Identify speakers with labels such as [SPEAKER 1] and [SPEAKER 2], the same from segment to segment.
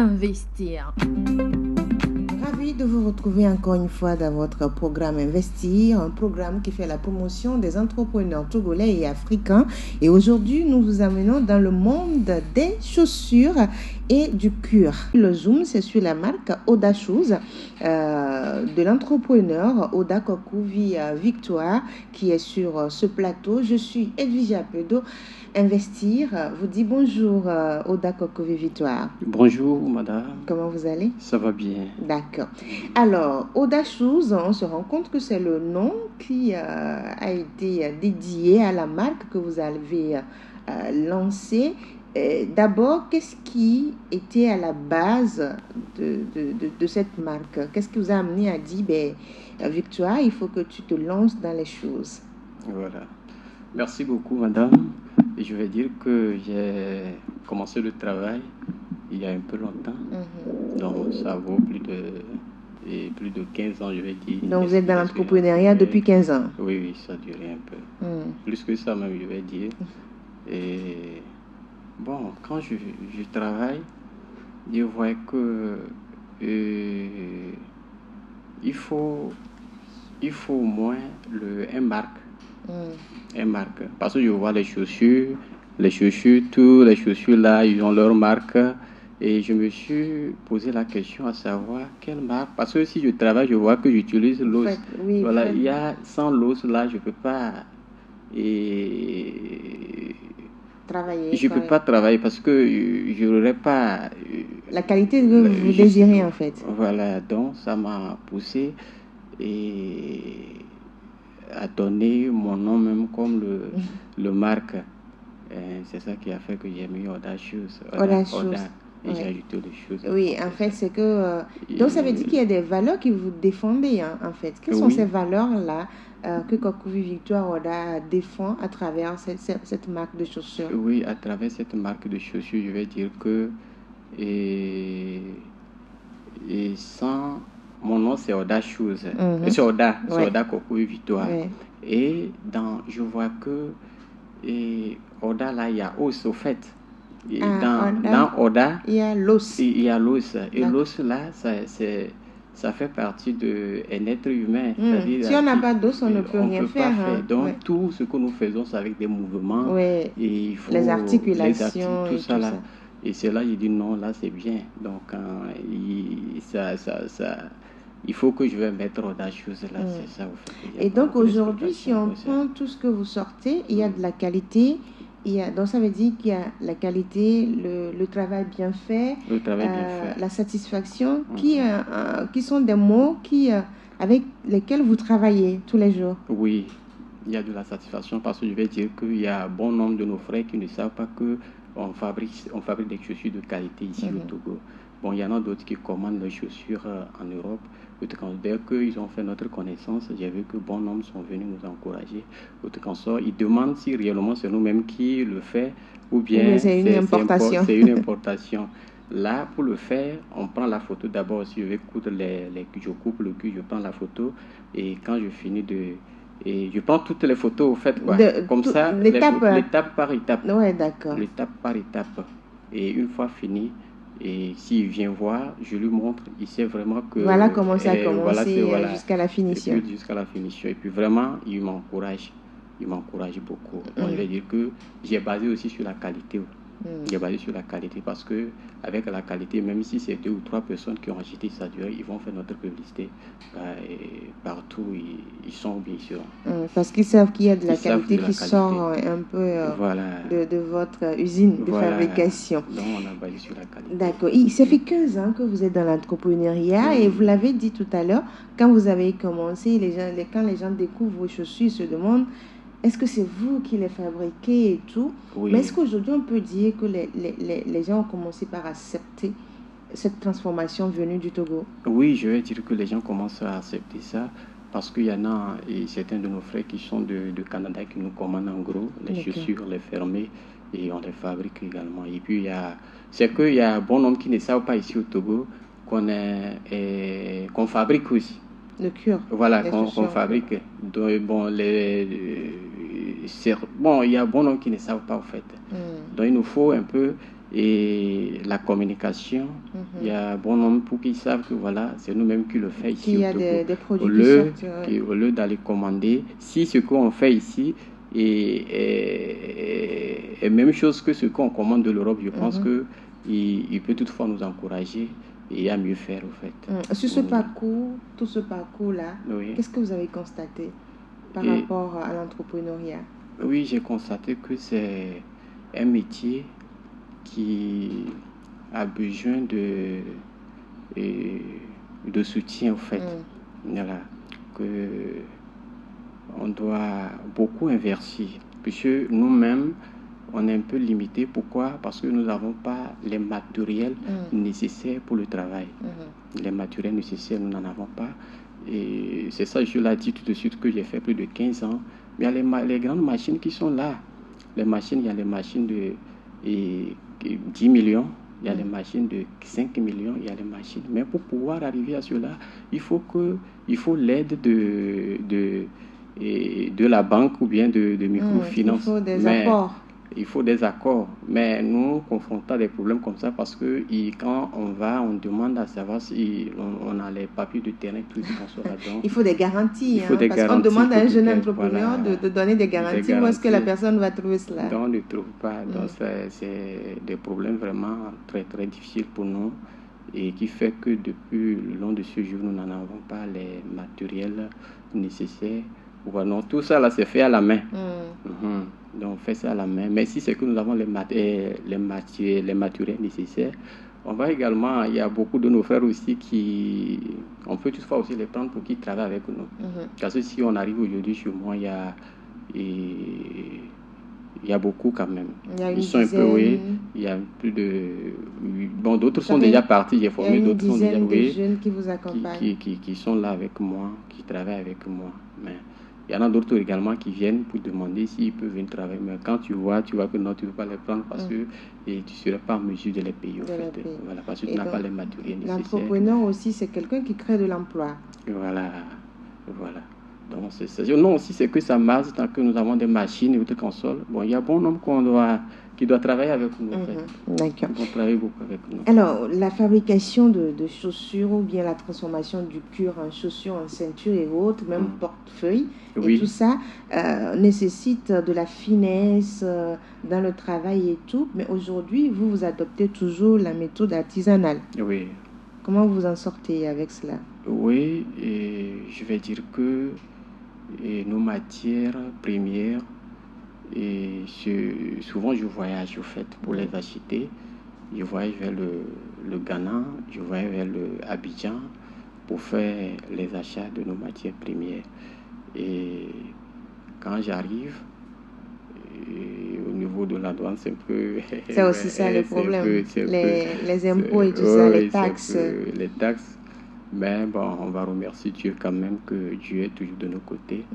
[SPEAKER 1] Investir.
[SPEAKER 2] Ravi de vous retrouver encore une fois dans votre programme Investir, un programme qui fait la promotion des entrepreneurs togolais et africains. Et aujourd'hui, nous vous amenons dans le monde des chaussures et du cuir. Le zoom, c'est sur la marque Oda Shoes de l'entrepreneur Oda Kokuvi Victoire qui est sur ce plateau. Je suis Edwige Apedo. Investir vous dit bonjour Oda Kokuvi Victoire.
[SPEAKER 3] Bonjour madame.
[SPEAKER 2] Comment vous allez?
[SPEAKER 3] Ça va bien.
[SPEAKER 2] D'accord. Alors, Oda Shoes, on se rend compte que c'est le nom qui a été dédié à la marque que vous avez lancée. D'abord, qu'est-ce qui était à la base de cette marque? Qu'est-ce qui vous a amené à dire, Victoire, il faut que tu te lances dans les choses?
[SPEAKER 3] Voilà. Merci beaucoup madame. Et je vais dire que j'ai commencé le travail il y a un peu longtemps. Donc ça vaut plus de 15 ans, je vais dire.
[SPEAKER 2] Donc vous êtes dans l'entrepreneuriat depuis 15 ans?
[SPEAKER 3] Oui, ça a duré un peu. Plus que ça même, je vais dire. Et bon, quand je travaille, je vois que il faut au moins un marque. Un marque. Parce que je vois les chaussures, tous les chaussures là, ils ont leur marque. Et je me suis posé la question à savoir quelle marque. Parce que si je travaille, je vois que j'utilise l'os. Voilà, il y a sans l'os là, je peux pas
[SPEAKER 2] travailler.
[SPEAKER 3] Je peux pas travailler parce que je n'aurais pas
[SPEAKER 2] la qualité que vous désirez en fait.
[SPEAKER 3] Voilà, donc ça m'a poussé à donner mon nom même comme le marque. C'est ça qui a fait que j'ai mis Oda Shoes.
[SPEAKER 2] Oda Shoes.
[SPEAKER 3] Et j'ai ajouté des choses.
[SPEAKER 2] Oui, en fait, c'est que... donc, ça veut dire qu'il y a des valeurs que vous défendez, en fait. Quelles sont ces valeurs-là que Kokuvi Victoire Oda défend à travers cette marque de chaussures?
[SPEAKER 3] Oui, à travers cette marque de chaussures, je vais dire que... Et sans... Mon nom, c'est Oda Shoes. C'est Oda. C'est Oda Kokuvi Victoire. Et je vois que... Oda, là, il y a os, au fait. Dans Oda,
[SPEAKER 2] il y a l'os.
[SPEAKER 3] Il y a l'os. Et l'os, là, ça fait partie d'un être humain.
[SPEAKER 2] Si on n'a pas d'os, on ne peut rien faire.
[SPEAKER 3] Donc, tout ce que nous faisons, c'est avec des mouvements.
[SPEAKER 2] Et il faut les articulations.
[SPEAKER 3] Tout ça, là. Et c'est là, j'ai dit non, là, c'est bien. Donc, il faut que je vais mettre Oda Shoes là. C'est ça, au fait.
[SPEAKER 2] Et donc, aujourd'hui, si on prend tout ce que vous sortez, il y a de la qualité. Donc ça veut dire qu'il y a la qualité, le travail bien fait, la satisfaction, qui sont des mots avec lesquels vous travaillez tous les jours.
[SPEAKER 3] Oui, il y a de la satisfaction parce que je vais dire qu'il y a un bon nombre de nos frères qui ne savent pas qu'on fabrique des chaussures de qualité ici au Togo. Bon, il y en a d'autres qui commandent leurs chaussures en Europe. Dès qu'ils ont fait notre connaissance, j'ai vu que bon nombre sont venus nous encourager. Ils demandent si réellement c'est nous-mêmes qui le fait ou bien
[SPEAKER 2] c'est une importation.
[SPEAKER 3] C'est une importation. Là, pour le faire, on prend la photo d'abord. Si je vais coudre je coupe le cul, je prends la photo. Et quand je finis je prends toutes les photos, au fait, quoi. Comme ça, l'étape par étape.
[SPEAKER 2] Ouais, d'accord.
[SPEAKER 3] L'étape par étape. Et une fois fini, et s'il vient voir, je lui montre, il sait vraiment que...
[SPEAKER 2] Voilà comment ça a commencé jusqu'à la finition.
[SPEAKER 3] Et puis jusqu'à la finition. Et puis vraiment, il m'encourage. Il m'encourage beaucoup. On va dire que j'ai basé aussi sur la qualité. J'ai basé sur la qualité parce que avec la qualité, même si c'est 2 ou 3 personnes qui ont acheté ça, ils vont faire notre publicité partout. Ils sont bien sûrs.
[SPEAKER 2] Parce qu'ils savent qu'il y a de la qualité qui sort un peu de votre usine de fabrication.
[SPEAKER 3] Donc on a basé sur la qualité.
[SPEAKER 2] D'accord. Ça fait 15 ans que vous êtes dans l'entrepreneuriat et vous l'avez dit tout à l'heure, quand vous avez commencé, quand les gens découvrent vos chaussures, ils se demandent est-ce que c'est vous qui les fabriquez et tout?
[SPEAKER 3] Oui.
[SPEAKER 2] Mais est-ce qu'aujourd'hui, on peut dire que les gens ont commencé par accepter cette transformation venue du Togo?
[SPEAKER 3] Oui, je vais dire que les gens commencent à accepter ça parce qu'il y en a certains de nos frères qui sont de Canada qui nous commandent en gros les chaussures, les fermer et on les fabrique également. Et puis, c'est qu'il y a un bon nombre qui ne savent pas ici au Togo qu'on fabrique aussi.
[SPEAKER 2] Le cuir.
[SPEAKER 3] Voilà, qu'on fabrique. Donc, il y a bon nombre qui ne savent pas, en fait. Donc, il nous faut un peu et la communication. Il y a bon nombre pour qu'ils savent que voilà, c'est nous-mêmes qui le faisons ici.
[SPEAKER 2] Il y a des produits
[SPEAKER 3] au lieu d'aller commander, si ce qu'on fait ici est même chose que ce qu'on commande de l'Europe, je pense que il peut toutefois nous encourager et à mieux faire au fait.
[SPEAKER 2] Sur ce parcours, tout ce parcours-là, qu'est-ce que vous avez constaté par rapport à l'entrepreneuriat?
[SPEAKER 3] Oui, j'ai constaté que c'est un métier qui a besoin de soutien, au fait. Voilà, que on doit beaucoup investir, puisque nous-mêmes, on est un peu limité. Pourquoi? Parce que nous n'avons pas les matériels nécessaires pour le travail. Les matériels nécessaires, nous n'en avons pas. Et c'est ça, je l'ai dit tout de suite, que j'ai fait plus de 15 ans. Mais il y a les grandes machines qui sont là. Les machines, il y a les machines de 10 millions, il y a les machines de 5 millions, il y a les machines. Mais pour pouvoir arriver à cela, il faut l'aide de la banque ou bien de microfinance.
[SPEAKER 2] Il faut des accords.
[SPEAKER 3] Il faut des accords. Mais nous confrontons à des problèmes comme ça parce que quand on demande à savoir si on a les papiers de terrain, tout ce qu'on soit là-dedans.
[SPEAKER 2] Il faut des garanties. Parce qu'on demande à un jeune entrepreneur de donner des garanties. Où est-ce que la personne va trouver cela?
[SPEAKER 3] Donc, on ne trouve pas. Donc, c'est des problèmes vraiment très, très difficiles pour nous et qui fait que depuis le long de ce jour, nous n'en avons pas les matériels nécessaires. Voilà, tout ça là, c'est fait à la main. Donc, on fait ça à la main. Mais si c'est que nous avons les matériels nécessaires, on va également, il y a beaucoup de nos frères aussi on peut toutefois aussi les prendre pour qu'ils travaillent avec nous. Parce que si on arrive aujourd'hui chez moi, il y a beaucoup quand même.
[SPEAKER 2] Ils sont un peu,
[SPEAKER 3] il y a plus de... Bon, d'autres sont déjà partis, j'ai formé d'autres sont déjà...
[SPEAKER 2] de jeunes qui vous accompagnent.
[SPEAKER 3] Qui sont là avec moi, qui travaillent avec moi. Mais il y en a d'autres également qui viennent pour demander s'ils peuvent venir travailler. Mais quand tu vois que non, tu ne veux pas les prendre parce que tu ne serais pas en mesure de les payer. Voilà, parce que tu n'as pas les matériels nécessaires.
[SPEAKER 2] L'entrepreneur aussi, c'est quelqu'un qui crée de l'emploi.
[SPEAKER 3] Voilà. Donc, non, aussi, c'est que ça marche tant que nous avons des machines et autres consoles. Bon, il y a bon nombre qui doit travailler avec nous.
[SPEAKER 2] D'accord.
[SPEAKER 3] Ils vont travailler beaucoup avec nous.
[SPEAKER 2] Alors, la fabrication de chaussures ou bien la transformation du cuir en chaussures, en ceinture et autres, même portefeuille, et tout ça nécessite de la finesse dans le travail et tout. Mais aujourd'hui, vous adoptez toujours la méthode artisanale.
[SPEAKER 3] Oui.
[SPEAKER 2] Comment vous en sortez avec cela?
[SPEAKER 3] Oui, et je vais dire que nos matières premières, et souvent je voyage au fait pour les acheter. Je voyage vers le Ghana, je voyage vers le Abidjan pour faire les achats de nos matières premières. Et quand j'arrive, au niveau de la douane, c'est un peu...
[SPEAKER 2] C'est aussi ça le problème, les impôts et tout ça, les taxes.
[SPEAKER 3] Les taxes. Mais bon, on va remercier Dieu quand même que Dieu est toujours de nos côtés.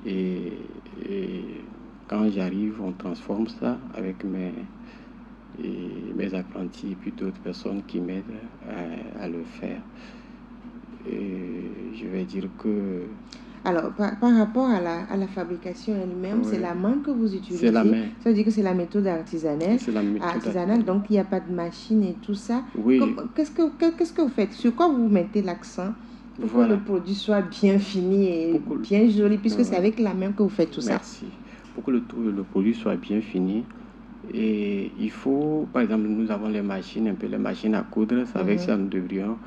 [SPEAKER 3] Et quand j'arrive, on transforme ça avec mes apprentis et puis d'autres personnes qui m'aident à le faire. Et je vais dire que...
[SPEAKER 2] Alors, par rapport à la fabrication elle-même, c'est la main que vous utilisez.
[SPEAKER 3] C'est la main.
[SPEAKER 2] Ça veut dire que c'est la méthode artisanale.
[SPEAKER 3] C'est la méthode
[SPEAKER 2] artisanale, donc il n'y a pas de machine et tout ça.
[SPEAKER 3] Oui.
[SPEAKER 2] Qu'est-ce que vous faites? Sur quoi vous mettez l'accent pour que le produit soit bien fini et bien joli, puisque c'est avec la main que vous faites tout ça?
[SPEAKER 3] Merci. Pour que le produit soit bien fini, et il faut, par exemple, nous avons les machines à coudre, c'est avec ça nous devrions.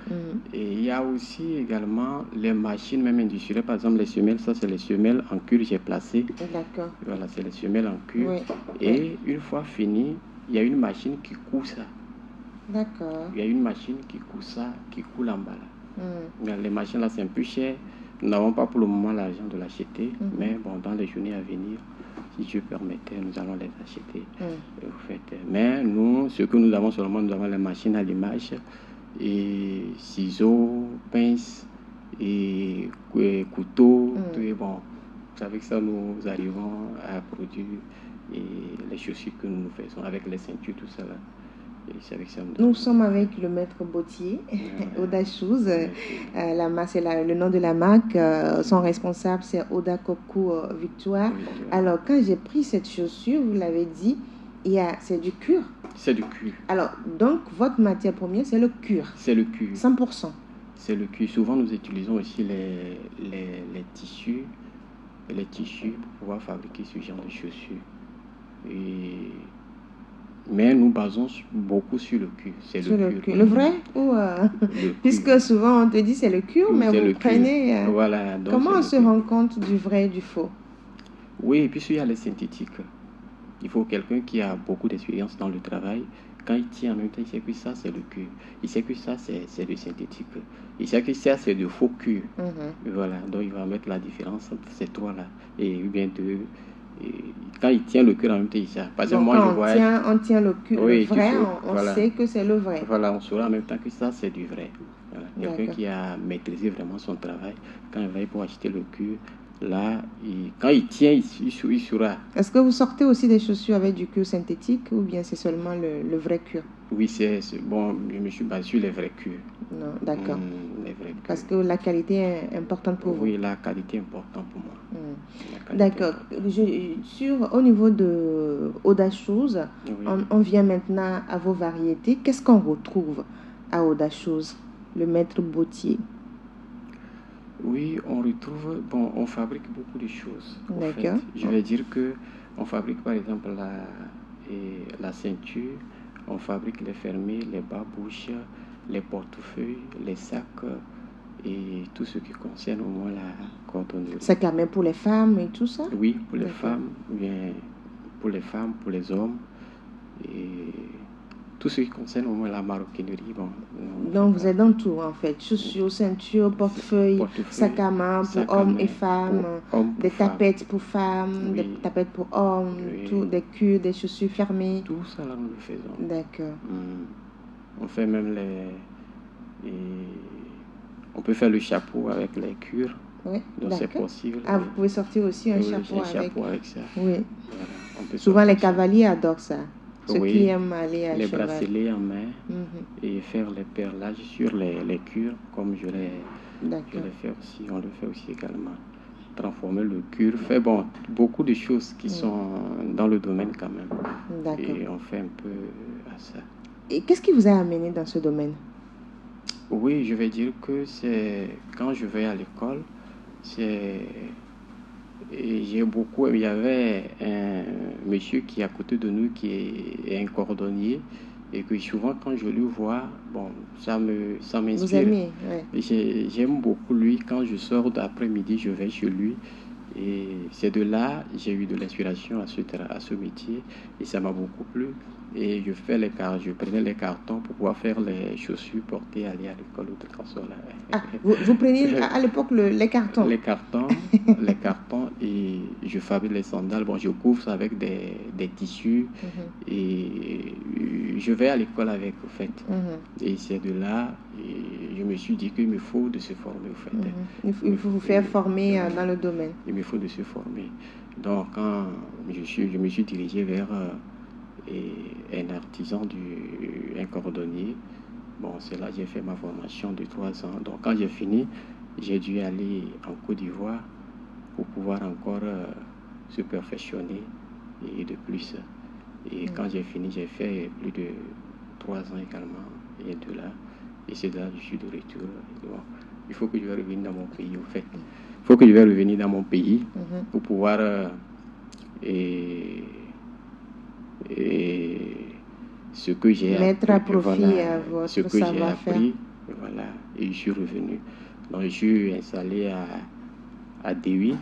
[SPEAKER 3] Et il y a aussi également les machines même industrielles, par exemple les semelles, ça c'est les semelles en cuir que j'ai placées.
[SPEAKER 2] D'accord.
[SPEAKER 3] Voilà, c'est les semelles en cuir. Et une fois fini, il y a une machine qui coud ça.
[SPEAKER 2] D'accord.
[SPEAKER 3] Il y a une machine qui coud ça, qui coud l'emballage. Les machines là c'est un peu cher. Nous n'avons pas pour le moment l'argent de l'acheter, mais bon, dans les journées à venir, si Dieu permettait, nous allons les acheter. Mais nous, ce que nous avons seulement, nous avons les machines à l'image, et ciseaux, pinces, et couteaux. Et bon, avec ça, nous arrivons à produire les chaussures que nous faisons, avec les ceintures, tout ça là.
[SPEAKER 2] Nous sommes avec le maître bottier, Oda Shoes. Le nom de la marque. Son responsable, c'est Oda Kokou Victoire. Alors, quand j'ai pris cette chaussure, vous l'avez dit, C'est du cuir.
[SPEAKER 3] C'est du cuir.
[SPEAKER 2] Alors, donc, votre matière première, c'est le cuir.
[SPEAKER 3] C'est le cuir.
[SPEAKER 2] 100%.
[SPEAKER 3] C'est le cuir. Souvent, nous utilisons aussi les tissus pour pouvoir fabriquer ce genre de chaussures. Mais nous basons beaucoup sur le cuir. C'est le cuir.
[SPEAKER 2] Le vrai ou puisque souvent on te dit c'est le cuir, mais vous prenez.
[SPEAKER 3] Voilà, donc
[SPEAKER 2] comment on se rend compte du vrai et du faux?
[SPEAKER 3] Oui, puisqu'il y a les synthétiques. Il faut quelqu'un qui a beaucoup d'expérience dans le travail. Quand il tient en même temps, il sait que ça c'est le cuir. Il sait que ça c'est du synthétique. Il sait que ça c'est de faux cuir. Voilà, donc il va mettre la différence entre ces trois-là. Et bien deux. Quand il tient le cuir en même temps, il sait. Parce que moi,
[SPEAKER 2] on tient le cuir, oui, le vrai, on sait que c'est le vrai.
[SPEAKER 3] Voilà, on saura en même temps que ça, c'est du vrai. Voilà. Quelqu'un qui a maîtrisé vraiment son travail, quand il va pour acheter le cuir, là, quand il tient, il saura.
[SPEAKER 2] Est-ce que vous sortez aussi des chaussures avec du cuir synthétique ou bien c'est seulement le vrai cuir?
[SPEAKER 3] Oui, c'est bon, je me suis basé sur les vrais cuirs.
[SPEAKER 2] Non, d'accord.
[SPEAKER 3] Les vrais cuirs.
[SPEAKER 2] Parce que la qualité est importante pour vous.
[SPEAKER 3] Oui, la qualité est importante pour moi.
[SPEAKER 2] D'accord. Au niveau de Audacious, oui. on vient maintenant à vos variétés. Qu'est-ce qu'on retrouve à Audacious, le maître bottier?
[SPEAKER 3] Oui, on retrouve, on fabrique beaucoup de choses.
[SPEAKER 2] D'accord.
[SPEAKER 3] Je vais dire que on fabrique par exemple la ceinture, on fabrique les fermés, les bas-bouches, les portefeuilles, les sacs et tout ce qui concerne au moins la cordonnerie.
[SPEAKER 2] C'est quand même pour les femmes et tout ça?
[SPEAKER 3] Oui, pour les femmes, bien pour les femmes, pour les hommes et tout ce qui concerne au moins la maroquinerie.
[SPEAKER 2] Donc vous êtes dans tout en fait, chaussures, ceintures, portefeuille, sac à main pour hommes et femmes, des tapettes pour femmes, des tapettes pour hommes, tout, des cuirs, des chaussures fermées.
[SPEAKER 3] Tout ça là nous le faisons.
[SPEAKER 2] D'accord.
[SPEAKER 3] On fait même on peut faire le chapeau avec les cuirs.
[SPEAKER 2] Oui,
[SPEAKER 3] donc c'est possible.
[SPEAKER 2] Ah, vous pouvez sortir aussi un chapeau
[SPEAKER 3] avec ça.
[SPEAKER 2] Oui. Voilà, souvent les cavaliers adorent ça. Ceux qui aiment aller à
[SPEAKER 3] les
[SPEAKER 2] cheval.
[SPEAKER 3] bracelets en main et faire les perlages sur les cuirs, comme je l'ai fait aussi. On le fait aussi également. Transformer le cuir, fait beaucoup de choses qui sont dans le domaine quand même.
[SPEAKER 2] D'accord.
[SPEAKER 3] Et on fait un peu à ça.
[SPEAKER 2] Et qu'est-ce qui vous a amené dans ce domaine?
[SPEAKER 3] Oui, je vais dire que c'est quand je vais à l'école, il y avait un monsieur qui est à côté de nous qui est un cordonnier et que souvent quand je le vois, ça m'inspire.
[SPEAKER 2] Vous aimez, ouais.
[SPEAKER 3] J'aime beaucoup lui. Quand je sors d'après-midi, je vais chez lui et c'est de là j'ai eu de l'inspiration à ce métier et ça m'a beaucoup plu. Et je prenais les cartons pour pouvoir faire les chaussures portées, aller à l'école ou de façon là.
[SPEAKER 2] Ah, vous preniez à l'époque les cartons?
[SPEAKER 3] Les cartons, et je fabrique les sandales. Je couvre ça avec des tissus et je vais à l'école avec, au fait. Et c'est de là, et je me suis dit qu'il me faut de se former, au fait.
[SPEAKER 2] Il faut vous faire former dans le domaine.
[SPEAKER 3] Il me faut de se former. Donc, quand je me suis dirigé vers un artisan, un cordonnier. C'est là que j'ai fait ma formation de 3 ans. Donc, quand j'ai fini, j'ai dû aller en Côte d'Ivoire pour pouvoir encore se perfectionner et de plus. Et quand j'ai fini, j'ai fait plus de 3 ans également. Et de là, et c'est là que je suis de retour. Il faut que je vais revenir dans mon pays, au fait. Il faut que je vais revenir dans mon pays pour pouvoir et ce que j'ai
[SPEAKER 2] mettre à profit à votre
[SPEAKER 3] ce que j'ai appris, et je suis revenu. Donc je suis installé à Dewi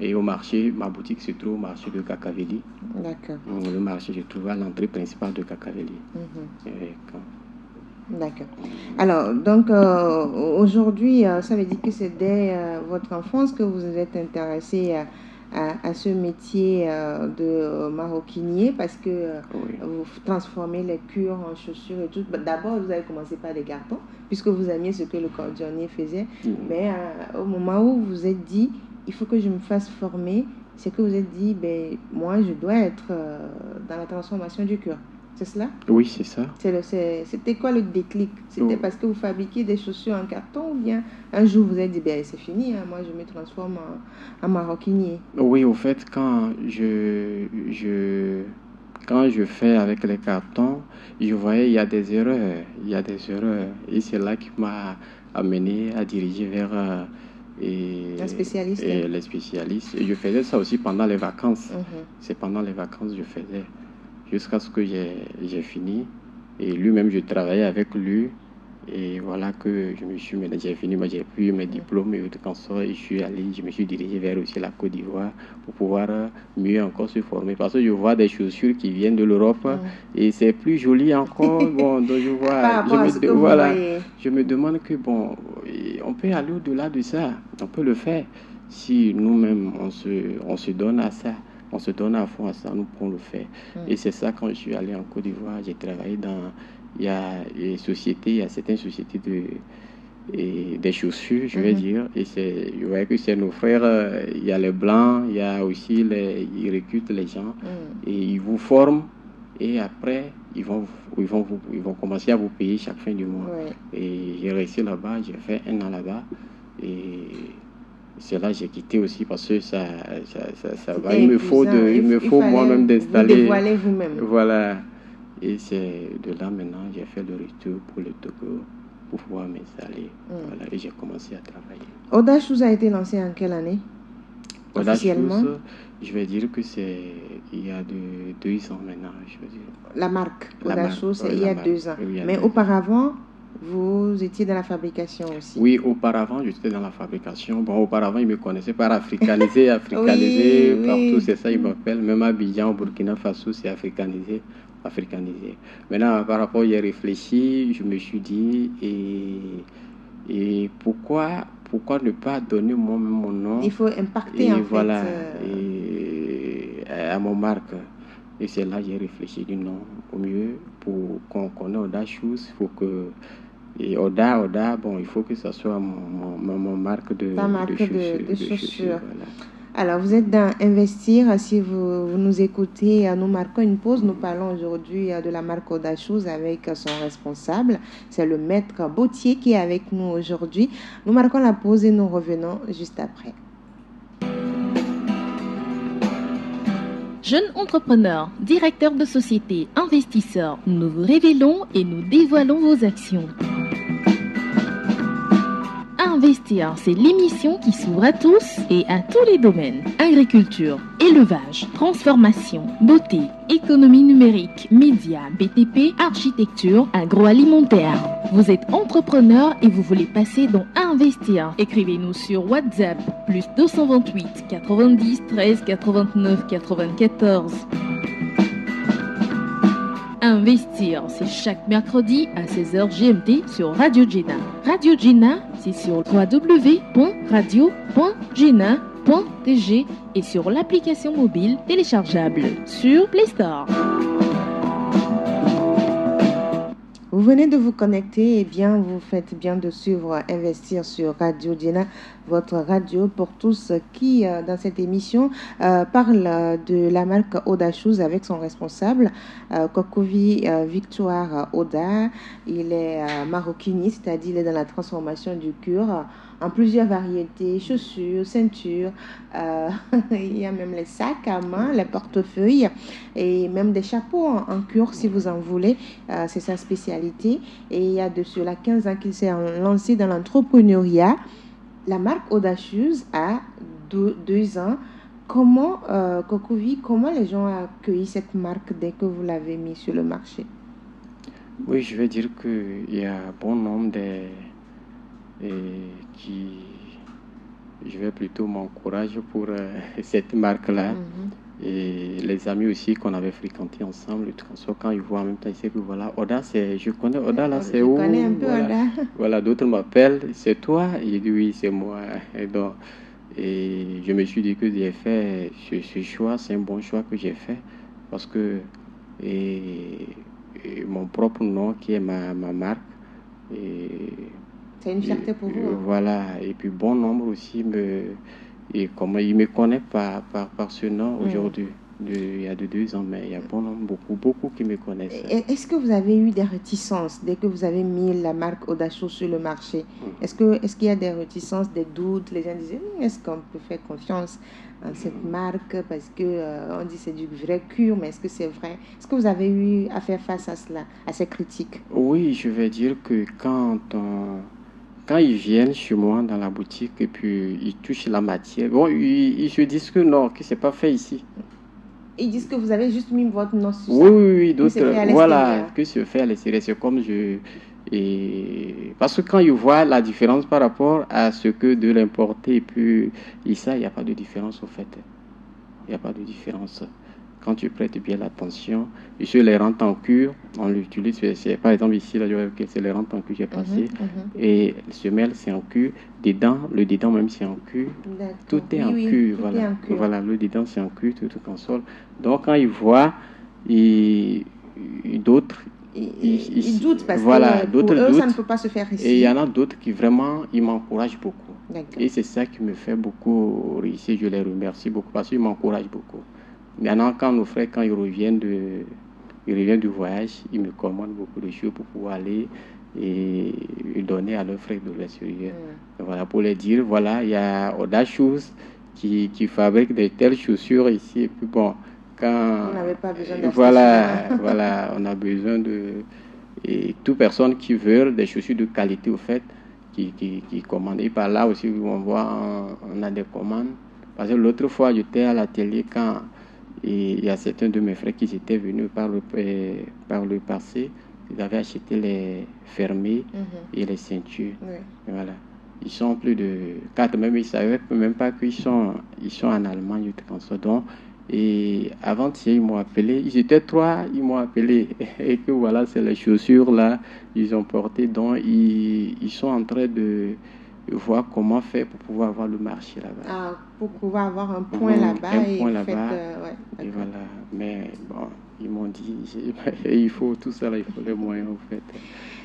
[SPEAKER 3] et au marché, ma boutique se trouve au marché de Kakaveli.
[SPEAKER 2] D'accord.
[SPEAKER 3] Le marché se trouve à l'entrée principale de Kakaveli.
[SPEAKER 2] D'accord. Alors, donc aujourd'hui, ça veut dire que c'est dès votre enfance que vous êtes intéressé à ce métier de maroquinier parce que vous transformez les cuirs en chaussures et tout. D'abord, vous avez commencé par des cartons puisque vous aimiez ce que le cordonnier faisait. Mais au moment où vous vous êtes dit, il faut que je me fasse former, c'est que vous êtes dit, moi, je dois être dans la transformation du cuir. C'est cela?
[SPEAKER 3] Oui, c'est ça.
[SPEAKER 2] C'était quoi le déclic? C'était parce que vous fabriquiez des chaussures en carton ou bien un jour vous avez dit, c'est fini, moi je me transforme en maroquinier?
[SPEAKER 3] Oui, au fait, quand quand je fais avec les cartons, je voyais il y a des erreurs. Et c'est là qui m'a amené à diriger vers
[SPEAKER 2] Un spécialiste.
[SPEAKER 3] les spécialistes. Et je faisais ça aussi pendant les vacances.
[SPEAKER 2] Mhm.
[SPEAKER 3] C'est pendant les vacances que je faisais, jusqu'à ce que j'ai fini. Et lui-même, je travaillais avec lui. Et voilà que j'ai fini, moi j'ai pris mes diplômes et autres consorts et je me suis dirigé vers aussi la Côte d'Ivoire pour pouvoir mieux encore se former. Parce que je vois des chaussures qui viennent de l'Europe et c'est plus joli encore. Bon, donc je vois, je me demande que bon, on peut aller au-delà de ça, on peut le faire si nous-mêmes on se donne à ça. On se donne à fond à ça, nous pouvons le faire. Et c'est ça, quand je suis allé en Côte d'Ivoire, j'ai travaillé il y a certaines sociétés des chaussures, je vais dire. Et je voyais que c'est nos frères, il y a les Blancs, il y a aussi ils recrutent les gens et ils vous forment. Et après, ils vont commencer à vous payer chaque fin du mois.
[SPEAKER 2] Ouais.
[SPEAKER 3] Et j'ai resté là-bas, j'ai fait 1 an là-bas. Et c'est là que j'ai quitté aussi parce que ça va. Il me faut moi-même d'installer.
[SPEAKER 2] Vous dévoiler vous-même.
[SPEAKER 3] Voilà. Et c'est de là maintenant, j'ai fait le retour pour le Togo pour pouvoir m'installer. Voilà. Et j'ai commencé à travailler.
[SPEAKER 2] Oda Shoes a été lancé en quelle année? Officiellement?
[SPEAKER 3] Je vais dire que c'est il y a 2 ans maintenant. Je veux dire.
[SPEAKER 2] La marque Oda Shoes, c'est il y a 2 ans.
[SPEAKER 3] Oui,
[SPEAKER 2] mais auparavant, vous étiez dans la fabrication aussi?
[SPEAKER 3] Oui, auparavant, j'étais dans la fabrication. Bon, auparavant, ils me connaissaient par africanisé, partout, oui. C'est ça, ils m'appellent. Même à Abidjan, au Burkina Faso, c'est africanisé. Maintenant, par rapport, j'ai réfléchi, je me suis dit, et pourquoi ne pas donner moi-même mon nom?
[SPEAKER 2] Il faut impacter
[SPEAKER 3] à mon marque. Et c'est là que j'ai réfléchi du nom. Au mieux, pour qu'on connaisse Oda Shoes, il faut que... Et Oda, bon, il faut que ça soit mon marque de chaussures. Voilà.
[SPEAKER 2] Alors, vous êtes dans Investir. Si vous nous écoutez, nous marquons une pause. Nous parlons aujourd'hui de la marque Oda Shoes avec son responsable. C'est le maître Bautier qui est avec nous aujourd'hui. Nous marquons la pause et nous revenons juste après.
[SPEAKER 1] Jeunes entrepreneurs, directeurs de société, investisseurs, nous vous révélons et nous dévoilons vos actions. Investir, c'est l'émission qui s'ouvre à tous et à tous les domaines. Agriculture, élevage, transformation, beauté, économie numérique, médias, BTP, architecture, agroalimentaire. Vous êtes entrepreneur et vous voulez passer dans Investir. Écrivez-nous sur WhatsApp, plus 228 90 13 89 94. Investir, c'est chaque mercredi à 16h GMT sur Radio Djena. Radio Djena, c'est sur www.radio.djena.tg et sur l'application mobile téléchargeable sur Play Store.
[SPEAKER 2] Vous venez de vous connecter, et bien vous faites bien de suivre Investir sur Radio Djena, votre radio pour tous qui, dans cette émission, parle de la marque Oda Shoes avec son responsable, Kokovi Victoire Oda. Il est maroquiniste, c'est-à-dire il est dans la transformation du cuir en plusieurs variétés, chaussures, ceintures, il y a même les sacs à main, les portefeuilles et même des chapeaux en cuir si vous en voulez. C'est sa spécialité. Et il y a de cela 15 ans qu'il s'est lancé dans l'entrepreneuriat. La marque Oda Shoes a 2 ans. Comment, Kokovi, comment les gens ont accueilli cette marque dès que vous l'avez mis sur le marché?
[SPEAKER 3] Oui, je vais dire qu'il y a un bon nombre je vais plutôt m'encourager pour cette marque-là. Et les amis aussi qu'on avait fréquentés ensemble, le transport, quand ils voient en même temps, ils savent que voilà, Oda, je connais Oda, là, c'est où?
[SPEAKER 2] Je connais un peu Oda.
[SPEAKER 3] Voilà, d'autres m'appellent, c'est toi? J'ai dit oui, c'est moi. Et je me suis dit que j'ai fait ce choix, c'est un bon choix que j'ai fait, parce que mon propre nom, qui est ma marque,
[SPEAKER 2] c'est une fierté pour vous.
[SPEAKER 3] Voilà, et puis bon nombre aussi comment ils me connaissent par ce nom aujourd'hui. Il y a 2 ans, mais il y a bon nombre, beaucoup qui me connaissent.
[SPEAKER 2] Est-ce que vous avez eu des réticences dès que vous avez mis la marque Oda Shoes sur le marché? Est-ce qu'il y a des réticences, des doutes? Les gens disaient, est-ce qu'on peut faire confiance cette marque parce que on dit c'est du vrai cuir, mais est-ce que c'est vrai? Est-ce que vous avez eu à faire face à cela, à ces critiques?
[SPEAKER 3] Oui, je vais dire que quand ils viennent chez moi dans la boutique et puis ils touchent la matière, bon, ils se disent que non, que c'est pas fait ici.
[SPEAKER 2] Ils disent que vous avez juste mis votre nom sur
[SPEAKER 3] Oui,
[SPEAKER 2] ça.
[SPEAKER 3] oui,
[SPEAKER 2] Que c'est fait à
[SPEAKER 3] d'autres, voilà,
[SPEAKER 2] l'extérieur.
[SPEAKER 3] que se fait à l'extérieur. C'est comme parce que quand ils voient la différence par rapport à ce que de l'importer et puis ça, il n'y a pas de différence au fait. Il n'y a pas de différence. Quand tu prêtes bien l'attention, et sur les rentes en cuir, on l'utilise, par exemple ici, là, je vois que c'est les rentes en cuir que j'ai passé, et le semelle c'est en cuir, le dedans même c'est en cuir, tout est en cuir,
[SPEAKER 2] tout
[SPEAKER 3] voilà.
[SPEAKER 2] est en cuir.
[SPEAKER 3] Voilà, le dedans c'est en cuir, tout console. Donc quand ils voient, d'autres,
[SPEAKER 2] Ils doutent parce
[SPEAKER 3] voilà,
[SPEAKER 2] que pour
[SPEAKER 3] d'autres
[SPEAKER 2] eux, ça ne
[SPEAKER 3] doutent.
[SPEAKER 2] peut pas se faire ici.
[SPEAKER 3] Et il y en a d'autres qui vraiment, ils m'encouragent beaucoup.
[SPEAKER 2] D'accord.
[SPEAKER 3] Et c'est ça qui me fait beaucoup réussir. Je les remercie beaucoup parce qu'ils m'encouragent beaucoup. Maintenant, quand nos frères, quand ils reviennent du voyage, ils me commandent beaucoup de choses pour pouvoir aller et donner à leurs frères de l'extérieur. Voilà, pour les dire, voilà, il y a Oda Shoes qui fabrique de telles chaussures ici. Et puis bon, quand...
[SPEAKER 2] On n'avait pas besoin d'acheter
[SPEAKER 3] voilà, on a besoin de... Et toute personne qui veut des chaussures de qualité, au fait, qui commande. Et par là aussi, on voit, on a des commandes. Parce que l'autre fois, j'étais à l'atelier quand il y a certains de mes frères qui étaient venus par le passé. Ils avaient acheté les fermés et les ceintures. Et voilà. Ils sont plus de 4, même ils ne savaient même pas qu'ils sont en Allemagne. Donc, et avant-hier, ils m'ont appelé. Ils étaient 3, ils m'ont appelé. Et que voilà, c'est les chaussures là, ils ont porté. Donc, ils sont en train de voir comment faire pour pouvoir avoir le marché là-bas.
[SPEAKER 2] Ah, pour pouvoir avoir un point là-bas.
[SPEAKER 3] Un point là-bas.
[SPEAKER 2] Ouais,
[SPEAKER 3] et voilà. Mais bon, ils m'ont dit, il faut tout ça là, il faut les moyens en fait.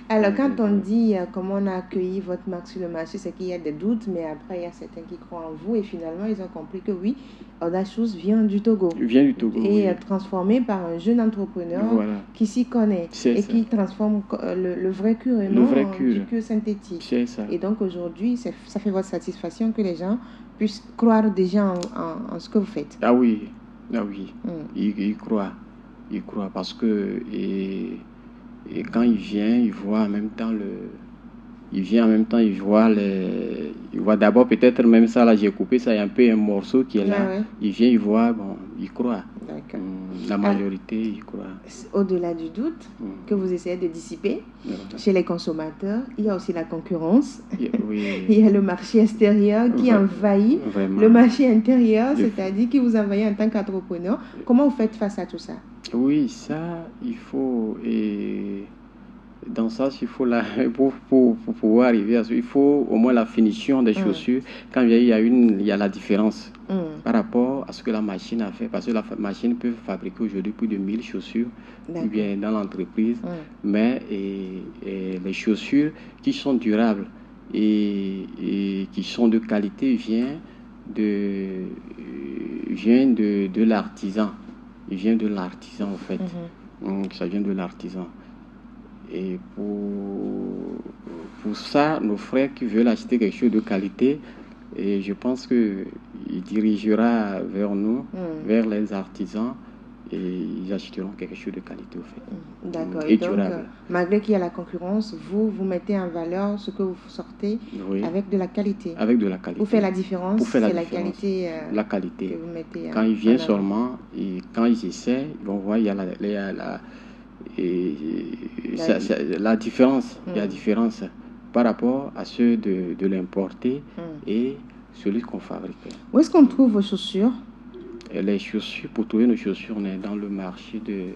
[SPEAKER 2] Alors, quand on dit comment on a accueilli votre marque sur le marché, c'est qu'il y a des doutes, mais après, il y a certains qui croient en vous et finalement, ils ont compris que oui, Oda Shoes vient du Togo.
[SPEAKER 3] Vient du Togo.
[SPEAKER 2] Et transformé par un jeune entrepreneur qui s'y connaît et qui transforme le vrai cuir et non du cuir synthétique.
[SPEAKER 3] C'est ça.
[SPEAKER 2] Et donc, aujourd'hui, ça fait votre satisfaction que les gens puissent croire déjà en ce que vous faites.
[SPEAKER 3] Ah oui. Ils croient. Ils croient parce que... Et quand il vient, il voit en même temps il voit d'abord peut-être même ça là, j'ai coupé ça, il y a un peu un morceau qui est là. Il vient, il voit, bon, il croit.
[SPEAKER 2] D'accord.
[SPEAKER 3] La majorité, il croit.
[SPEAKER 2] Au-delà du doute que vous essayez de dissiper chez les consommateurs, il y a aussi la concurrence. Il y a le marché extérieur qui envahit le marché intérieur, c'est-à-dire qui vous envahit en tant qu'entrepreneur. Comment vous faites face à tout ça?
[SPEAKER 3] Oui, ça, il faut... Et dans ça, il faut pour pouvoir arriver à ça, il faut au moins la finition des chaussures. Quand il y a la différence par rapport à ce que la machine a fait. Parce que la machine peut fabriquer aujourd'hui plus de 1000 chaussures bien dans l'entreprise. Mais les chaussures qui sont durables et qui sont de qualité viennent de l'artisan. Il vient de l'artisan, en fait. Ça vient de l'artisan. Et pour ça, nos frères qui veulent acheter quelque chose de qualité, et je pense qu'il dirigera vers nous, vers les artisans, et ils achèteront quelque chose de qualité, au fait.
[SPEAKER 2] D'accord. Et donc, malgré qu'il y a la concurrence, vous mettez en valeur ce que vous sortez avec de la qualité.
[SPEAKER 3] Avec de la qualité.
[SPEAKER 2] Vous faites la différence, c'est la qualité.
[SPEAKER 3] La qualité.
[SPEAKER 2] Que vous mettez
[SPEAKER 3] quand ils viennent seulement, et quand ils essaient, ils vont voir, il y a la différence. Il y a la différence par rapport à ceux de l'importer et celui qu'on fabrique.
[SPEAKER 2] Où est-ce qu'on trouve vos chaussures?
[SPEAKER 3] Les chaussures, pour trouver nos chaussures, on est dans le marché de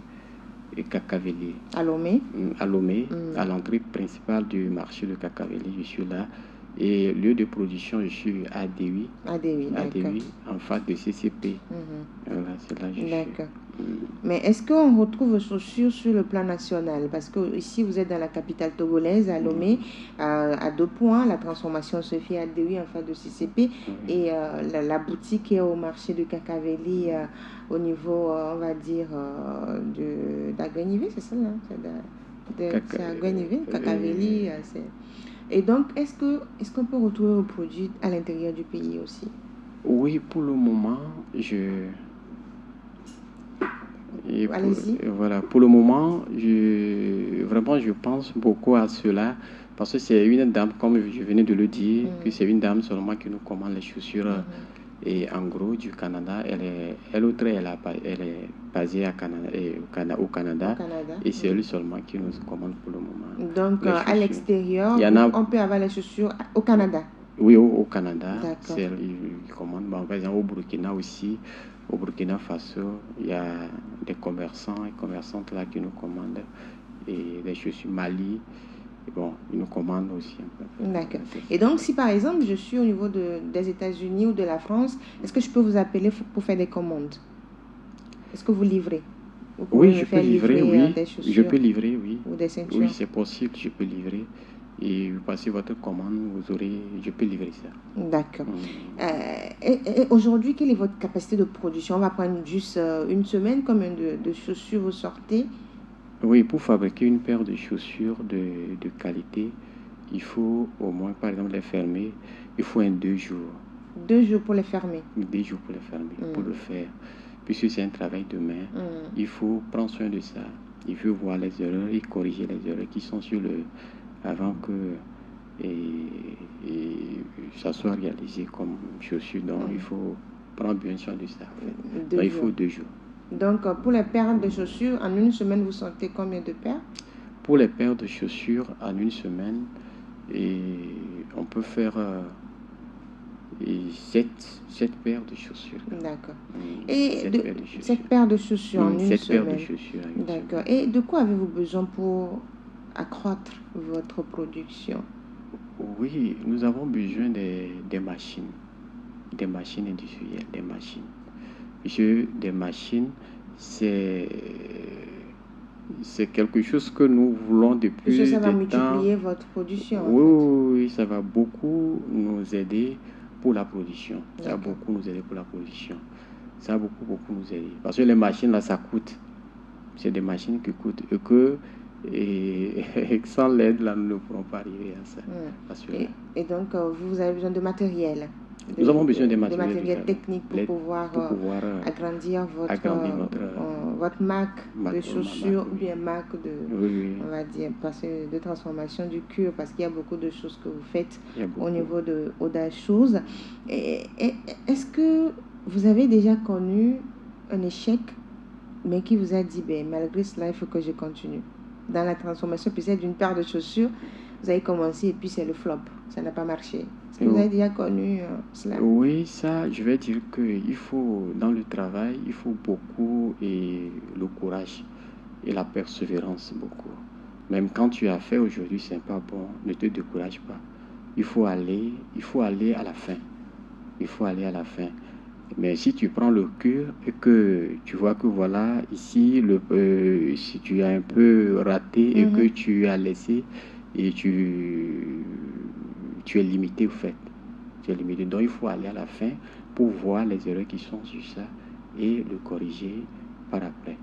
[SPEAKER 3] Kakaveli.
[SPEAKER 2] À Lomé?
[SPEAKER 3] À Lomé, à l'entrée principale du marché de Kakaveli, je suis là. Et lieu de production, je suis à Dewi, en face de CCP. Voilà, c'est là que je suis.
[SPEAKER 2] D'accord. Mais est-ce qu'on retrouve vos chaussures sur le plan national? Parce que ici, vous êtes dans la capitale togolaise, à Lomé, à 2 points. La transformation se fait à Dewi, en face de CCP. Et la boutique est au marché de Kakaveli, au niveau, on va dire, d'Aguenivé, c'est ça, là? C'est Aguenivé, Kakaveli, c'est... Et donc, est-ce qu'on peut retrouver vos produits à l'intérieur du pays aussi?
[SPEAKER 3] Oui, pour le moment,
[SPEAKER 2] Allez-y.
[SPEAKER 3] Voilà, pour le moment, vraiment, je pense beaucoup à cela parce que c'est une dame, comme je venais de le dire, que c'est une dame seulement qui nous commande les chaussures. Et en gros, du Canada, elle est basée au Canada. Et c'est elle seulement qui nous commande pour le moment.
[SPEAKER 2] Donc, à l'extérieur, on peut avoir les chaussures au Canada.
[SPEAKER 3] Oui, au Canada,
[SPEAKER 2] D'accord.
[SPEAKER 3] c'est elle qui commande. Bon, par exemple, au Burkina aussi, au Burkina Faso, il y a des commerçants et commerçantes là qui nous commandent. Et des chaussures Mali, bon, ils nous commandent aussi un peu.
[SPEAKER 2] D'accord. Et donc, si par exemple, je suis au niveau des États-Unis ou de la France, est-ce que je peux vous appeler pour faire des commandes? Est-ce que vous livrez?
[SPEAKER 3] Oui, je peux livrer, oui.
[SPEAKER 2] Des chaussures,
[SPEAKER 3] je peux livrer, oui.
[SPEAKER 2] Ou des ceintures?
[SPEAKER 3] Oui, c'est possible, je peux livrer. Et vous passez votre commande, je peux livrer ça.
[SPEAKER 2] D'accord. Et aujourd'hui, quelle est votre capacité de production? On va prendre juste une semaine. Combien de chaussures vous sortez?
[SPEAKER 3] Oui, pour fabriquer une paire de chaussures de qualité, il faut au moins, par exemple, les fermer, il faut 2 jours.
[SPEAKER 2] 2 jours pour les fermer?
[SPEAKER 3] 2 jours pour les fermer, pour le faire. Puisque c'est un travail de main, il faut prendre soin de ça. Il faut voir les erreurs et corriger les erreurs qui sont avant que ça soit réalisé comme chaussure. Donc, il faut prendre bien soin de ça. Donc, il faut 2 jours.
[SPEAKER 2] Donc, pour les paires de chaussures, en une semaine, vous sortez combien de paires?
[SPEAKER 3] Pour les paires de chaussures, en une semaine, on peut faire 7 paires de chaussures.
[SPEAKER 2] D'accord. Et 7 paires de chaussures en une semaine? 7 paires de chaussures en une semaine. D'accord. Et de quoi avez-vous besoin pour accroître votre production?
[SPEAKER 3] Oui, nous avons besoin des machines industrielles, des machines. Puisque des machines, c'est quelque chose que nous voulons depuis des temps.
[SPEAKER 2] Ça va multiplier votre production.
[SPEAKER 3] Oui, ça va beaucoup nous aider pour la production. Ça va beaucoup nous aider pour la production. Ça va beaucoup nous aider. Parce que les machines, là, ça coûte. C'est des machines qui coûtent. Et sans l'aide, là, nous ne pourrons pas arriver à ça.
[SPEAKER 2] Et donc, vous avez besoin de matériel?
[SPEAKER 3] Nous avons besoin de matériel
[SPEAKER 2] technique pour pouvoir agrandir votre marque de chaussures ou bien marque on va dire, de transformation du cuir, parce qu'il y a beaucoup de choses que vous faites au niveau de Audace Shoes. Et est-ce que vous avez déjà connu un échec, mais qui vous a dit, malgré cela, il faut que je continue dans la transformation, puis c'est d'une paire de chaussures, vous avez commencé et puis c'est le flop, ça n'a pas marché? Est-ce que vous avez déjà connu cela?
[SPEAKER 3] Oui, ça, je vais dire qu'il faut, dans le travail, il faut beaucoup le courage et la persévérance, beaucoup. Même quand tu as fait aujourd'hui, c'est pas bon, ne te décourage pas. Il faut aller à la fin. Il faut aller à la fin. Mais si tu prends le cœur et que tu vois que voilà, ici, si tu as un peu raté et que tu as laissé et tu es limité au fait. Tu es limité. Donc, il faut aller à la fin pour voir les erreurs qui sont sur ça et le corriger par après.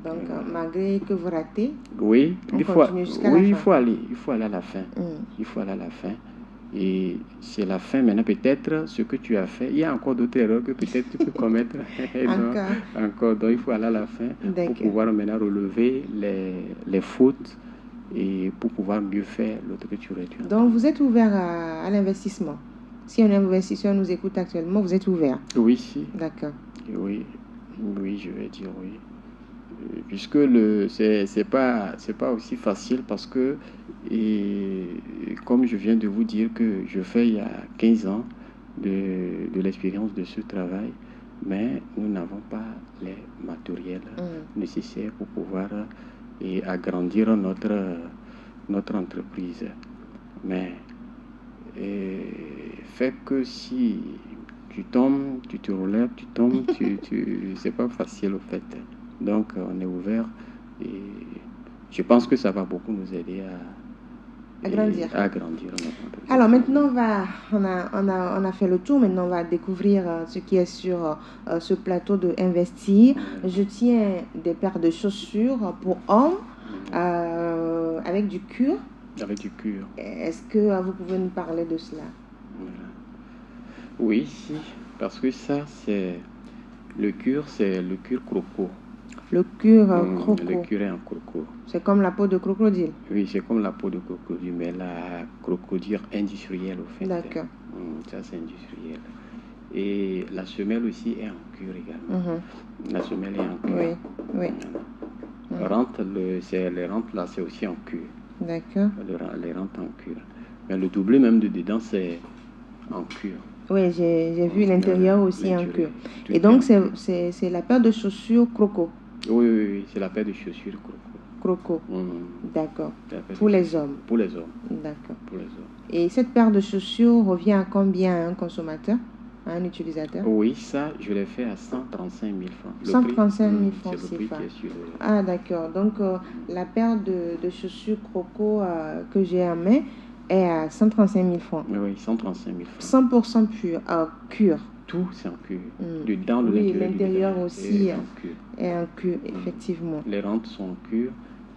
[SPEAKER 2] Donc, malgré que vous ratez,
[SPEAKER 3] oui,
[SPEAKER 2] il faut aller
[SPEAKER 3] à la fin. Il faut aller à la fin. Et c'est la fin maintenant, peut-être ce que tu as fait, il y a encore d'autres erreurs que peut-être tu peux commettre. Donc il faut aller à la fin pour pouvoir maintenant relever les fautes et pour pouvoir mieux faire l'autre que tu aurais dû.
[SPEAKER 2] Donc vous êtes ouvert à l'investissement? Si un investisseur nous écoute actuellement, vous êtes ouvert?
[SPEAKER 3] Oui, si.
[SPEAKER 2] D'accord.
[SPEAKER 3] Oui, je vais dire oui. Puisque c'est pas aussi facile parce que, comme je viens de vous dire que je fais il y a 15 ans de l'expérience de ce travail, mais nous n'avons pas les matériels nécessaires pour pouvoir agrandir notre entreprise. Mais fait que si tu tombes, tu te relèves, tu tombes, c'est pas facile au fait. Donc, on est ouvert et je pense que ça va beaucoup nous aider à agrandir notre entreprise.
[SPEAKER 2] Alors maintenant, on a fait le tour. Maintenant, on va découvrir ce qui est sur ce plateau de Investir. Je tiens des paires de chaussures pour hommes avec du cuir.
[SPEAKER 3] Avec du cuir.
[SPEAKER 2] Est-ce que vous pouvez nous parler de cela?
[SPEAKER 3] Voilà. Oui, si. Parce que ça, c'est le cuir croco.
[SPEAKER 2] Le cuir
[SPEAKER 3] Le
[SPEAKER 2] croco.
[SPEAKER 3] cuir est en croco.
[SPEAKER 2] C'est comme la peau de crocodile.
[SPEAKER 3] Oui, c'est comme la peau de crocodile, mais la crocodile industrielle, au fait.
[SPEAKER 2] D'accord.
[SPEAKER 3] Ça, c'est industriel. Et la semelle aussi est en cuir également. La semelle est en cuir.
[SPEAKER 2] Oui.
[SPEAKER 3] Les rentes, là, c'est aussi en cuir.
[SPEAKER 2] D'accord.
[SPEAKER 3] Les rentes en cuir. Mais le doublé même de dedans, c'est en cuir.
[SPEAKER 2] Oui, j'ai vu l'intérieur aussi en cuir. Et donc, c'est la paire de chaussures croco.
[SPEAKER 3] Oui, c'est la paire de chaussures
[SPEAKER 2] croco. D'accord.
[SPEAKER 3] Pour
[SPEAKER 2] les hommes.
[SPEAKER 3] Pour les hommes.
[SPEAKER 2] D'accord.
[SPEAKER 3] Pour les hommes.
[SPEAKER 2] Et cette paire de chaussures revient à combien à un consommateur, à un utilisateur?
[SPEAKER 3] Oui, ça, je l'ai fait à 135 000 francs.
[SPEAKER 2] 135 000 francs,
[SPEAKER 3] c'est le prix qui est sur le...
[SPEAKER 2] Ah, d'accord. Donc, la paire de chaussures croco que j'ai en main est à 135 000 francs.
[SPEAKER 3] Oui, 135 000 francs.
[SPEAKER 2] 100% pur, cuir.
[SPEAKER 3] Tout, c'est en cuir. Dedans,
[SPEAKER 2] oui, l'intérieur aussi
[SPEAKER 3] est en cuir.
[SPEAKER 2] Est en cuir, effectivement.
[SPEAKER 3] Les rentes sont en cuir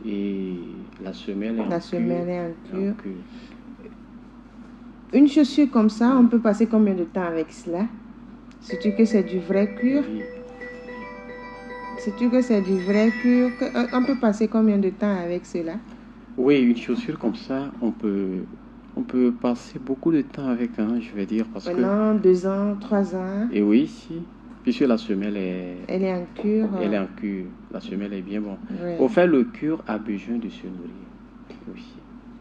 [SPEAKER 3] et la semelle est en cuir.
[SPEAKER 2] La semelle est en cuir. Une chaussure comme ça, on peut passer combien de temps avec cela? Sais-tu que c'est du vrai cuir?
[SPEAKER 3] Oui.
[SPEAKER 2] Sais-tu que c'est du vrai cuir? On peut passer combien de temps avec cela?
[SPEAKER 3] Oui, une chaussure comme ça, on peut passer beaucoup de temps avec, je vais dire, parce que...
[SPEAKER 2] 1 an, 2 ans, 3 ans.
[SPEAKER 3] Et oui, si. Puisque la semelle est...
[SPEAKER 2] Elle est en cuir.
[SPEAKER 3] Elle est en cuir. La semelle est bien bonne.
[SPEAKER 2] Oui.
[SPEAKER 3] Au fait, le cuir a besoin de se nourrir aussi.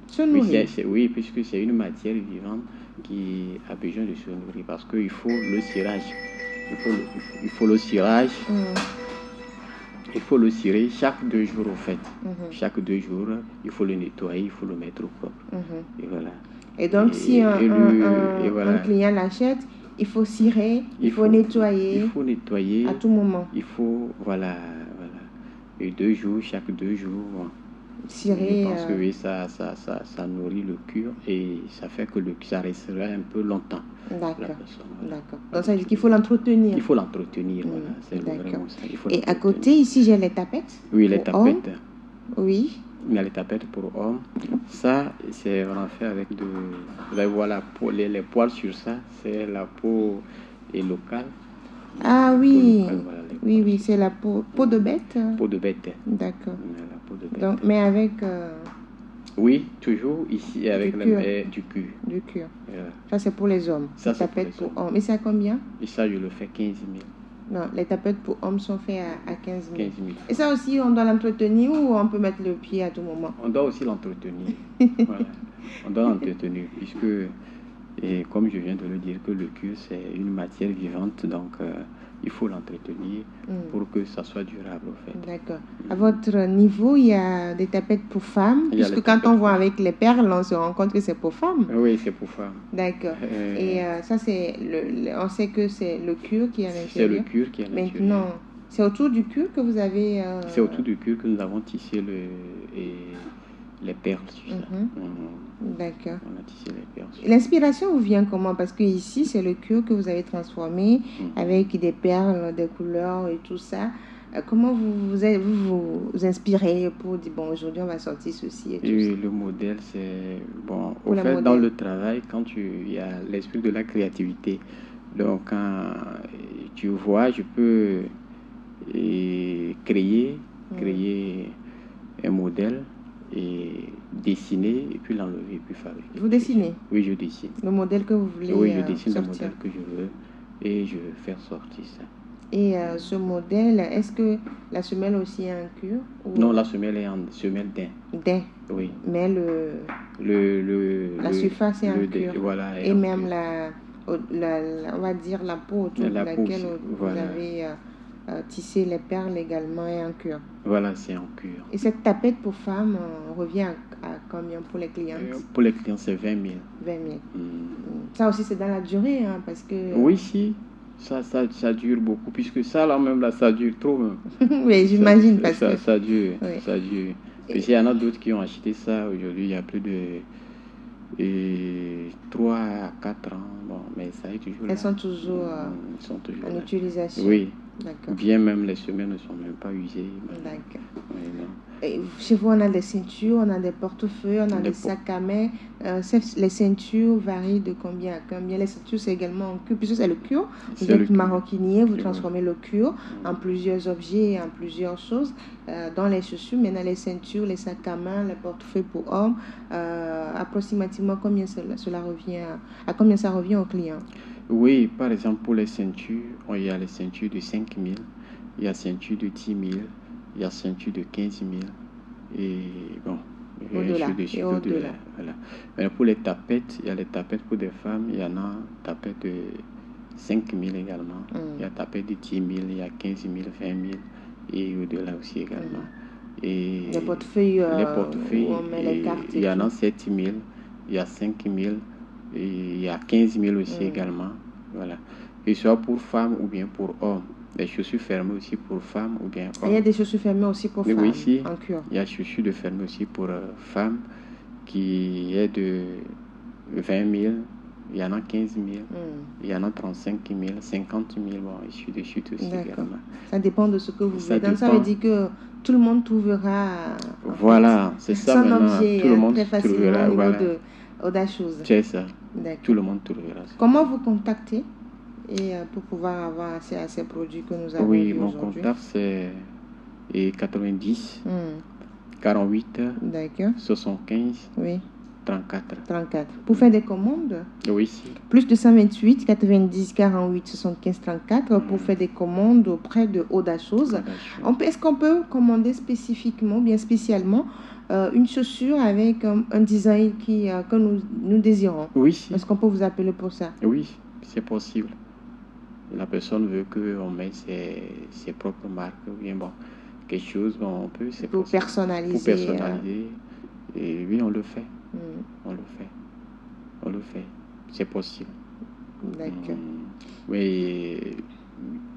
[SPEAKER 2] Se nourrir?
[SPEAKER 3] Oui, puisque c'est une matière vivante qui a besoin de se nourrir parce qu'il faut le cirage. Il faut le cirage. Il faut le cirer chaque 2 jours, au fait. Chaque 2 jours, il faut le nettoyer, il faut le mettre au propre. Et voilà.
[SPEAKER 2] Et donc, si un client l'achète, il faut cirer, il faut nettoyer.
[SPEAKER 3] Il faut nettoyer.
[SPEAKER 2] À tout moment.
[SPEAKER 3] Il faut, voilà. Et 2 jours, chaque 2 jours.
[SPEAKER 2] Cirer.
[SPEAKER 3] Je pense que oui, ça nourrit le cuir et ça fait que ça restera un peu longtemps.
[SPEAKER 2] D'accord. Donc ça veut dire qu'il faut l'entretenir.
[SPEAKER 3] Il faut l'entretenir, voilà. C'est vraiment ça.
[SPEAKER 2] Et à côté, ici, j'ai les tapettes.
[SPEAKER 3] Oui, les tapettes.
[SPEAKER 2] Oui.
[SPEAKER 3] Il y a les tapettes pour hommes. Ça, c'est on en fait avec voilà, les poils sur ça, c'est la peau locale.
[SPEAKER 2] Ah oui.
[SPEAKER 3] Locale, voilà,
[SPEAKER 2] oui, c'est la peau de bête.
[SPEAKER 3] Peau de bête.
[SPEAKER 2] D'accord.
[SPEAKER 3] La peau de bête.
[SPEAKER 2] Donc, mais avec...
[SPEAKER 3] Oui, toujours ici avec du cuir.
[SPEAKER 2] Du cuir.
[SPEAKER 3] Voilà.
[SPEAKER 2] Ça, c'est pour les hommes.
[SPEAKER 3] Ça,
[SPEAKER 2] les tapettes pour hommes. Et c'est à combien?
[SPEAKER 3] Et ça, je le fais 15 000.
[SPEAKER 2] Non, les tapettes pour hommes sont faites à 15 000.
[SPEAKER 3] 15 000.
[SPEAKER 2] Et ça aussi, on doit l'entretenir ou on peut mettre le pied à tout moment?
[SPEAKER 3] On doit aussi l'entretenir. Voilà. On doit l'entretenir puisque, et comme je viens de le dire, que le cuir, c'est une matière vivante, donc il faut l'entretenir pour que ça soit durable, au fait.
[SPEAKER 2] D'accord. À votre niveau, il y a des tapettes pour femmes, puisque quand on voit avec les perles, on se rend compte que c'est pour femmes.
[SPEAKER 3] Oui, c'est pour femmes.
[SPEAKER 2] D'accord. Et ça, c'est on sait que c'est le cuir qui est à l'intérieur.
[SPEAKER 3] C'est le cuir qui est à l'intérieur.
[SPEAKER 2] Maintenant, c'est autour du cuir que vous avez...
[SPEAKER 3] C'est autour du cuir que nous avons tissé les perles sur ça.
[SPEAKER 2] D'accord.
[SPEAKER 3] On a tissé les perles.
[SPEAKER 2] L'inspiration vous vient comment? Parce que ici, c'est le cuir que vous avez transformé avec des perles, des couleurs et tout ça. Comment vous inspirez pour dire, bon, aujourd'hui, on va sortir ceci et tout ça?
[SPEAKER 3] Le modèle, c'est... Bon, au fait, dans le travail, quand il y a l'esprit de la créativité, donc quand tu vois, je peux créer un modèle et dessiner et puis l'enlever et puis fabriquer.
[SPEAKER 2] Vous dessinez?
[SPEAKER 3] Oui, je dessine.
[SPEAKER 2] Le modèle que vous voulez
[SPEAKER 3] Oui, je dessine
[SPEAKER 2] sortir.
[SPEAKER 3] le modèle que je veux et je veux faire sortir ça.
[SPEAKER 2] Et ce modèle, est-ce que la semelle aussi est en cuir ou...
[SPEAKER 3] Non, la semelle est en semelle daim.
[SPEAKER 2] Daim.
[SPEAKER 3] Oui.
[SPEAKER 2] Mais la surface est en cuir.
[SPEAKER 3] Voilà.
[SPEAKER 2] Et même on va dire la peau autour de laquelle vous avez tissé les perles également est en cuir.
[SPEAKER 3] Voilà, c'est en cuir.
[SPEAKER 2] Et cette tapette pour femmes revient à combien pour les clientes?
[SPEAKER 3] Pour les clients, c'est 20 000.
[SPEAKER 2] 20 000. Ça aussi, c'est dans la durée, parce que...
[SPEAKER 3] Oui, si. Ça dure beaucoup, puisque ça, là, même, là, ça dure trop.
[SPEAKER 2] Oui, j'imagine, parce que...
[SPEAKER 3] Ça dure,
[SPEAKER 2] oui.
[SPEAKER 3] Ça dure. Et il y en a d'autres qui ont acheté ça aujourd'hui, il y a plus de 3 à 4 ans. Bon, mais ça est toujours
[SPEAKER 2] Elles sont toujours en utilisation.
[SPEAKER 3] Oui.
[SPEAKER 2] D'accord.
[SPEAKER 3] Bien même les semelles ne sont même pas usées.
[SPEAKER 2] D'accord.
[SPEAKER 3] Oui, non.
[SPEAKER 2] Et chez vous, on a des ceintures, on a des portefeuilles, on a des sacs à main. Les ceintures varient de combien à combien? Les ceintures, c'est également en cuir, puisque c'est le cuir. Vous êtes maroquinier, vous transformez le cuir en plusieurs objets, en plusieurs choses. Dans les chaussures, maintenant les ceintures, les sacs à main, les portefeuilles pour hommes, approximativement combien cela revient à combien ça revient au client?
[SPEAKER 3] Oui, par exemple, pour les ceintures, il y a les ceintures de 5 000, il y a ceintures de 10 000, il y a ceintures de 15 000, et bon,
[SPEAKER 2] au-delà.
[SPEAKER 3] Voilà. Mais pour les tapettes, il y a les tapettes pour des femmes, il y en a tapettes de 5 000 également, il y a tapettes de 10 000, il y a 15 000, 20 000, et au-delà aussi également. Et
[SPEAKER 2] les portefeuilles,
[SPEAKER 3] où
[SPEAKER 2] on met les cartes,
[SPEAKER 3] il y en a 7 000, il y a 5 000, et il y a 15 000 aussi également. Voilà. Que ce soit pour femmes ou bien pour hommes. Les chaussures fermées aussi pour femmes ou bien hommes.
[SPEAKER 2] Il y a des chaussures fermées aussi pour femmes,
[SPEAKER 3] oui,
[SPEAKER 2] en cuir.
[SPEAKER 3] Il y a chaussures de fermées aussi pour femmes qui est de 20 000. Il y en a 15 000. Il y en a 35 000, 50 000. Bon, issues de chutes aussi également.
[SPEAKER 2] Ça dépend de ce que vous voulez. Donc, ça veut dire que tout le monde trouvera.
[SPEAKER 3] Voilà, c'est ça maintenant.
[SPEAKER 2] Objet,
[SPEAKER 3] tout le monde
[SPEAKER 2] très facilement
[SPEAKER 3] trouvera.
[SPEAKER 2] Au niveau de Audacchose.
[SPEAKER 3] C'est ça. Tout le monde trouvera ça.
[SPEAKER 2] Comment vous contactez pour pouvoir avoir accès à ces produits que nous avons
[SPEAKER 3] Oui,
[SPEAKER 2] vus
[SPEAKER 3] mon
[SPEAKER 2] aujourd'hui?
[SPEAKER 3] contact c'est 90 48 75 34.
[SPEAKER 2] Pour faire des commandes?
[SPEAKER 3] Oui.
[SPEAKER 2] Plus de 128 90 48 75 34 pour faire des commandes auprès de Audacchose. Est-ce qu'on peut commander spécifiquement, bien spécialement, une chaussure avec un design que nous désirons?
[SPEAKER 3] Oui.
[SPEAKER 2] Est-ce qu'on peut vous appeler pour ça?
[SPEAKER 3] Oui, c'est possible. La personne veut qu'on mette ses propres marques ou bien bon, quelque chose, bon, on peut, c'est
[SPEAKER 2] pour
[SPEAKER 3] possible.
[SPEAKER 2] Personnaliser.
[SPEAKER 3] Pour personnaliser. Et oui, on le fait. On le fait. C'est possible.
[SPEAKER 2] D'accord.
[SPEAKER 3] Oui,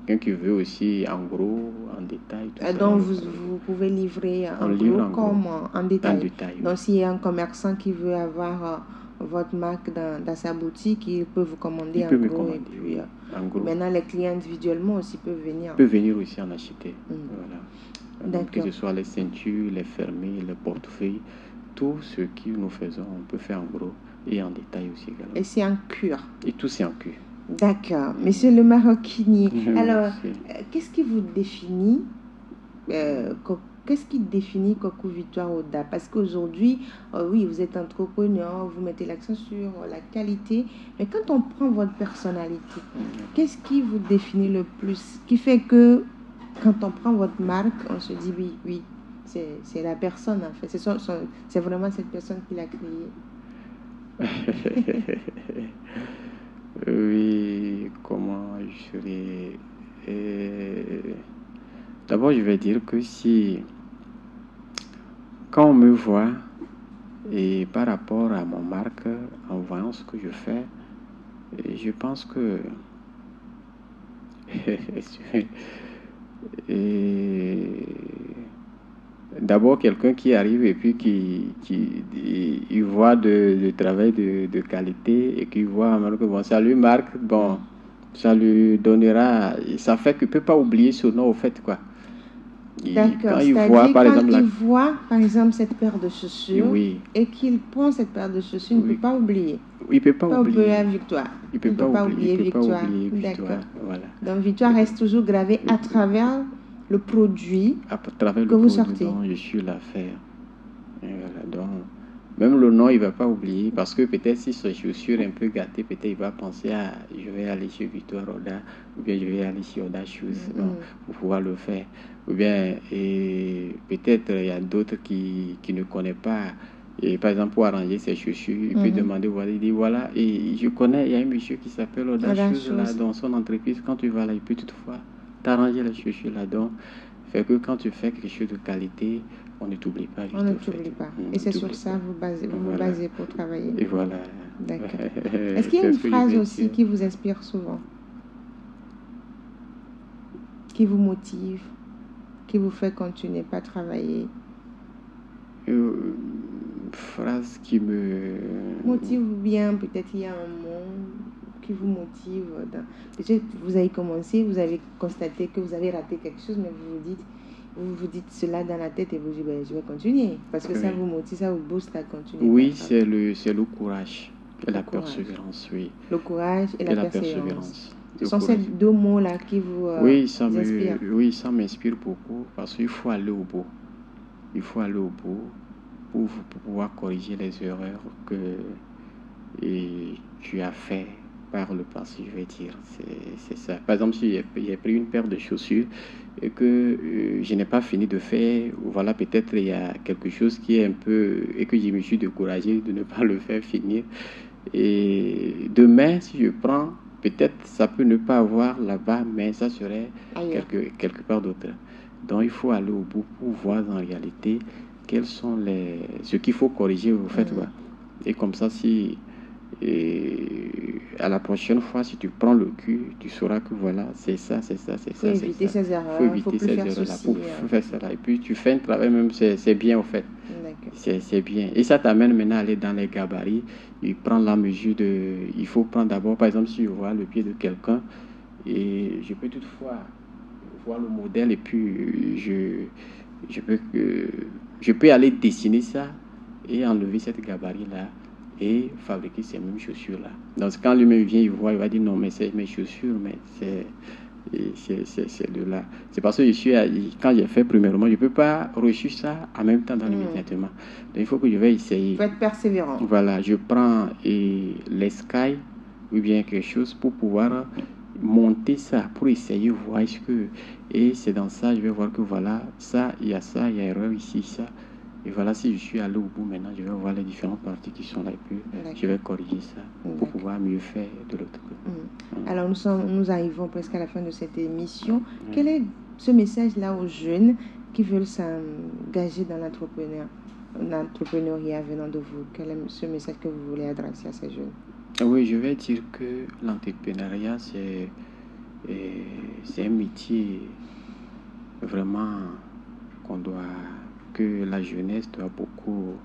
[SPEAKER 3] quelqu'un qui veut aussi en gros, en détail. Tout ça,
[SPEAKER 2] donc vous pouvez livrer en gros comme en détail. Donc s'il y a un commerçant qui veut avoir votre marque dans sa boutique, il peut vous commander en gros. Et puis,
[SPEAKER 3] en gros.
[SPEAKER 2] Maintenant, les clients individuellement aussi peuvent venir.
[SPEAKER 3] Ils peuvent venir aussi en acheter. Voilà.
[SPEAKER 2] Donc,
[SPEAKER 3] que ce soit les ceintures, les fermés, les portefeuilles, tout ce que nous faisons, on peut faire en gros et en détail aussi également.
[SPEAKER 2] Et c'est en cuir?
[SPEAKER 3] Et tout c'est en cuir.
[SPEAKER 2] D'accord. Monsieur le maroquinier, alors, qu'est-ce qui vous définit Qu'est-ce qui définit Coco Victoire Oda? Parce qu'aujourd'hui, oui, vous êtes entrepreneur, vous mettez l'accent sur la qualité, mais quand on prend votre personnalité, qu'est-ce qui vous définit le plus? Qui fait que quand on prend votre marque, on se dit oui, c'est la personne en fait, c'est vraiment cette personne qui l'a créée.
[SPEAKER 3] Oui, comment je serais... D'abord, je vais dire que quand on me voit, et par rapport à mon marque, en voyant ce que je fais, je pense que... D'abord, quelqu'un qui arrive et puis qui voit de travail de qualité et qui voit que bon, ça lui marque, bon, ça lui donnera, ça fait qu'il ne peut pas oublier ce nom au fait, quoi.
[SPEAKER 2] D'accord, il voit par exemple cette paire de chaussures et qu'il prend cette paire de chaussures, il ne peut pas oublier.
[SPEAKER 3] Il ne peut pas oublier
[SPEAKER 2] Victoire.
[SPEAKER 3] Il ne peut pas oublier Victoire.
[SPEAKER 2] D'accord.
[SPEAKER 3] Voilà.
[SPEAKER 2] Donc Victoire reste toujours gravée à travers le produit
[SPEAKER 3] que
[SPEAKER 2] vous sortez.
[SPEAKER 3] Je suis l'affaire. Voilà, donc, même le nom, il ne va pas oublier parce que peut-être si ses chaussures un peu gâtées, peut-être il va penser à je vais aller chez Victoire Oda ou bien je vais aller chez Oda Shoes pour pouvoir le faire. Ou bien, et peut-être il y a d'autres qui ne connaissent pas. Et par exemple, pour arranger ses chaussures, il peut demander, il dit voilà, et je connais, il y a un monsieur qui s'appelle Oda Shoes là, dans son entreprise. Quand tu vas là, il peut toutefois t'arranger les chaussures là-dedans. Fait que quand tu fais quelque chose de qualité, on ne t'oublie pas.
[SPEAKER 2] On ne t'oublie pas. Et c'est sur ça que vous basez pour travailler.
[SPEAKER 3] Et voilà.
[SPEAKER 2] D'accord. Est-ce qu'il y a une phrase aussi qui vous inspire souvent? Qui vous motive? Qui vous fait continuer pas travailler?
[SPEAKER 3] Phrase qui me
[SPEAKER 2] motive bien, peut-être il y a un mot qui vous motive peut-être vous avez commencé, vous avez constaté que vous avez raté quelque chose, mais vous vous dites cela dans la tête et vous dites je vais continuer parce que ça vous motive, ça vous booste à continuer.
[SPEAKER 3] Oui, c'est le courage et la persévérance, oui.
[SPEAKER 2] Le courage et la persévérance. Ce sont
[SPEAKER 3] courage.
[SPEAKER 2] ces deux mots-là qui vous inspirent.
[SPEAKER 3] Oui, ça m'inspire beaucoup parce qu'il faut aller au bout. Il faut aller au bout pour pouvoir corriger les erreurs que tu as fait par le passé, je vais dire. C'est ça. Par exemple, si j'ai pris une paire de chaussures et que je n'ai pas fini de faire, voilà, peut-être il y a quelque chose qui est un peu... et que je me suis découragé de ne pas le faire finir. Et demain, si je prends, peut-être ça peut ne pas avoir là-bas, mais ça serait quelque part d'autre. Donc il faut aller au bout pour voir en réalité quels sont ce qu'il faut corriger au fait. Et comme ça, à la prochaine fois, si tu prends le cul, tu sauras que voilà, c'est ça.
[SPEAKER 2] Il faut éviter ces erreurs.
[SPEAKER 3] Il faut éviter ces erreurs-là pour faire cela. Et puis tu fais un travail même, c'est bien au fait. C'est bien. Et ça t'amène maintenant à aller dans les gabarits. Il prend la mesure il faut prendre d'abord, par exemple, si je vois le pied de quelqu'un, et je peux toutefois voir le modèle, et puis je peux aller dessiner ça et enlever cette gabarit-là et fabriquer ces mêmes chaussures-là. Donc quand lui-même vient, il va dire non, mais c'est mes chaussures, mais c'est de là. C'est parce que quand j'ai fait premièrement, je ne peux pas reçu ça en même temps dans l'immédiatement. Donc il faut que je vais essayer.
[SPEAKER 2] Il faut être persévérant.
[SPEAKER 3] Voilà, je prends l'escaille ou bien quelque chose pour pouvoir monter ça, pour essayer de voir ce que... Et c'est dans ça, je vais voir que voilà, il y a erreur ici, ça. Et voilà, si je suis allé au bout maintenant, je vais voir les différentes parties qui sont là et puis je vais corriger ça pour pouvoir mieux faire de l'autre côté.
[SPEAKER 2] Alors nous arrivons presque à la fin de cette émission. Quel est ce message-là aux jeunes qui veulent s'engager dans l'entrepreneuriat venant de vous? Quel est ce message que vous voulez adresser à ces jeunes?
[SPEAKER 3] Oui, je vais dire que l'entrepreneuriat, c'est un métier vraiment que la jeunesse doit beaucoup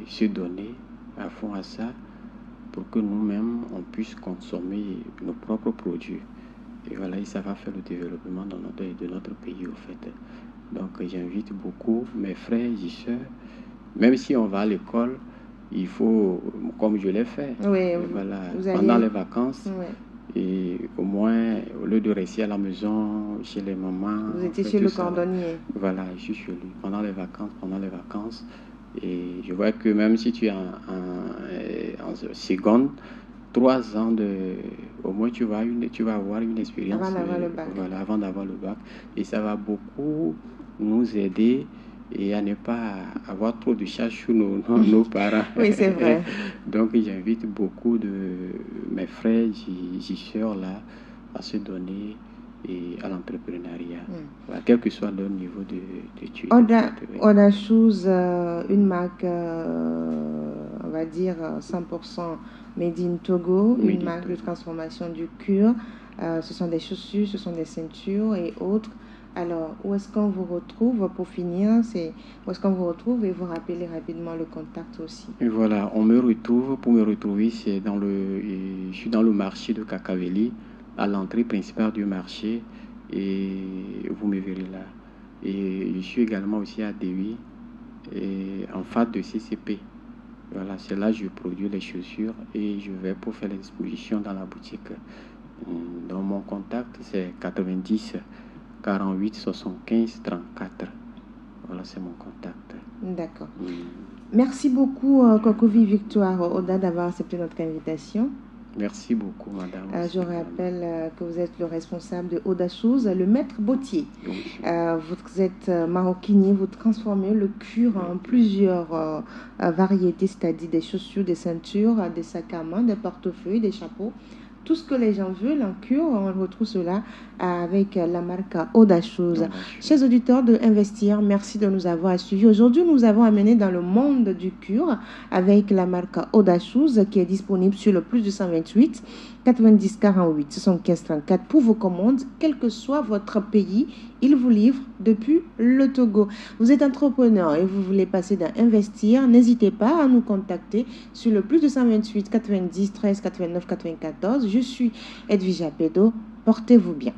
[SPEAKER 3] se donner à fond à ça pour que nous-mêmes, on puisse consommer nos propres produits. Et voilà, et ça va faire le développement de notre pays, au fait. Donc, j'invite beaucoup mes frères et sœurs, même si on va à l'école, il faut, comme je l'ai fait, pendant les vacances, et au moins, au lieu de rester à la maison, chez les mamans...
[SPEAKER 2] Vous étiez chez le cordonnier.
[SPEAKER 3] Voilà, je suis chez lui, pendant les vacances. Et je vois que même si tu es en seconde, 3 ans au moins tu vas avoir une expérience avant d'avoir le bac. Et ça va beaucoup nous aider et à ne pas avoir trop de charges sur nos parents.
[SPEAKER 2] Oui, c'est vrai.
[SPEAKER 3] Donc j'invite beaucoup de mes frères et sœurs là à se donner et à l'entrepreneuriat, voilà, quel que soit leur niveau d'études.
[SPEAKER 2] Oda Shoes, une marque, on va dire 100% made in Togo, une marque de transformation du cuir. Ce sont des chaussures, ce sont des ceintures et autres. Alors, où est-ce qu'on vous retrouve pour finir? Où est-ce qu'on vous retrouve et vous rappelez rapidement le contact aussi?
[SPEAKER 3] Et voilà, pour me retrouver, je suis dans le marché de Kakaveli, à l'entrée principale du marché, et vous me verrez là. Et je suis également aussi à Dewi, et en face de CCP. Voilà, c'est là que je produis les chaussures et je vais pour faire l'exposition dans la boutique. Donc mon contact, c'est 90 48 75 34. Voilà, c'est mon contact.
[SPEAKER 2] D'accord. Merci beaucoup, Kokovi Victoire Oda, d'avoir accepté notre invitation.
[SPEAKER 3] Merci beaucoup, madame.
[SPEAKER 2] Je rappelle que vous êtes le responsable de Oda Shoes, le maître bottier. Vous êtes maroquinier, vous transformez le cuir en plusieurs variétés, c'est-à-dire des chaussures, des ceintures, des sacs à main, des portefeuilles, des chapeaux. Tout ce que les gens veulent en cuir, on retrouve cela avec la marque Oda Shoes. Chers auditeurs de Investir, merci de nous avoir suivis. Aujourd'hui, nous avons amené dans le monde du cuir avec la marque Oda Shoes qui est disponible sur le +228 90 48 75 34 pour vos commandes, quel que soit votre pays. Il vous livre depuis le Togo. Vous êtes entrepreneur et vous voulez passer d'un investir, n'hésitez pas à nous contacter sur le plus 228 90 13 89 94. Je suis Edwige Apedo. Portez-vous bien.